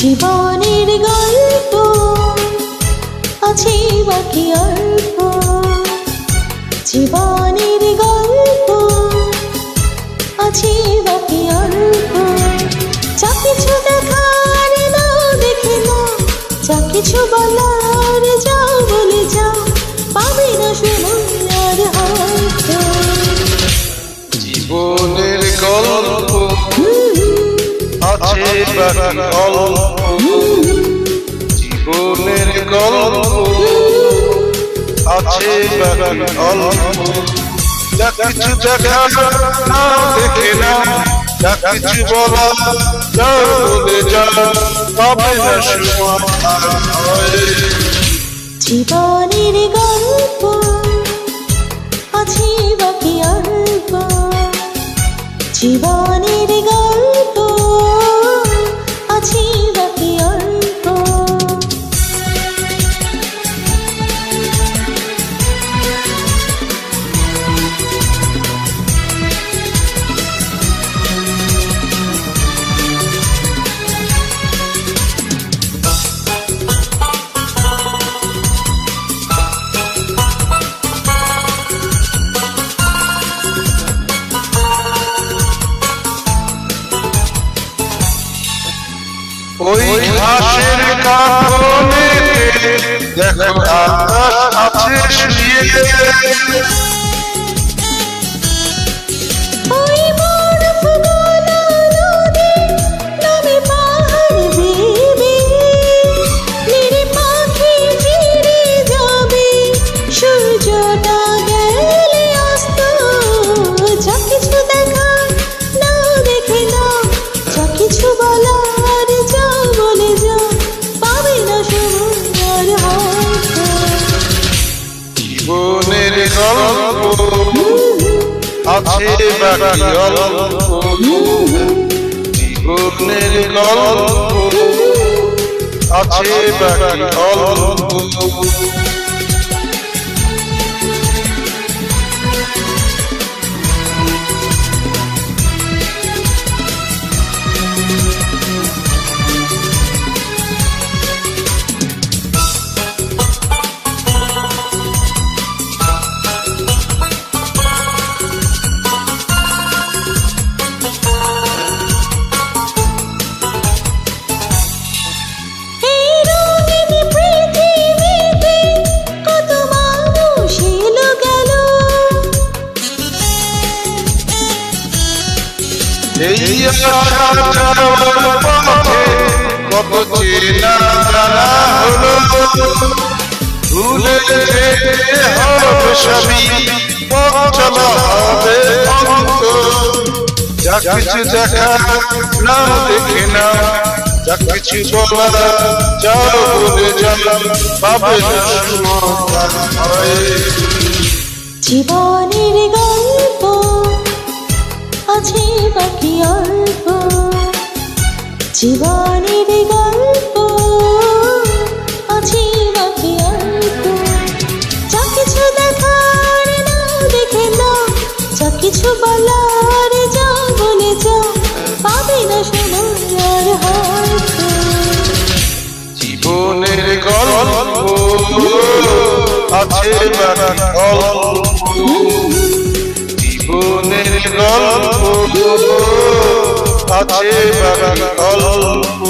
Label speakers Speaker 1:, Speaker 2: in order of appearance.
Speaker 1: জীবনের গল্প আছে বাকি অল্প, জীবনের গল্প আছে বাকি অল্প। যা কিছু দেখার নাও দেখে নাও, যা কিছু বলার যাও বলে যাও, পাবে না সময় আর হয়তো।
Speaker 2: জীবনের গল্প আছে বাকি অল্প, জীবনের গল্প আছে বাকি অল্প। যা কিছু দেখা না দেখে না, যা কিছু বলা যাও বলে যাও, পাবে না সময় আর হয়।
Speaker 1: জীবনের গল্প আছে বাকি অল্প, জীবনের গল্প আছে বাকি অল্প।
Speaker 2: ওই ঘাসের কাঁধে দেখো আকাশ আছে শুয়ে,
Speaker 1: ওই বরফগুলো নদী নামে পাহাড় বেয়ে, নিরে পাখি ফিরে যাবে সূর্যটা গেলে অস্ত। যা কিছু দেখা নাও দেখে নাও, যা কিছু বলার যাও বলে যাও, পাবে না সময় আর হয়তো।
Speaker 2: জীবনের গল্প আছে বাকি অল্প, জীবনের গল্প আছে বাকি অল্প।
Speaker 1: এই রঙিন পৃথিবীতে কত মানুষ এলো গেল,
Speaker 2: এই আশা যাওয়ার পথে কত চেনা জানা হলো, ভুলে যেতে হবে সবই, পথ চলা হবে অন্ত। যা কিছু দেখা না দেখে না, যা কিছু বলা যাও বলে যাও, পাবে না সময় আর হয়।
Speaker 1: জীবনের গল্প আছে বাকি অল্প, জীবনের গল্প আছে বাকি অল্প। যা কিছু দেখার নাও দেখে নাও, যা কিছু বলার যাও বলে যাও, পাবে না সময় আর হয়তো।
Speaker 2: জীবনের গল্প আছে বাকি অল্প, জীবনের গল্প আছে বাকি অল্প।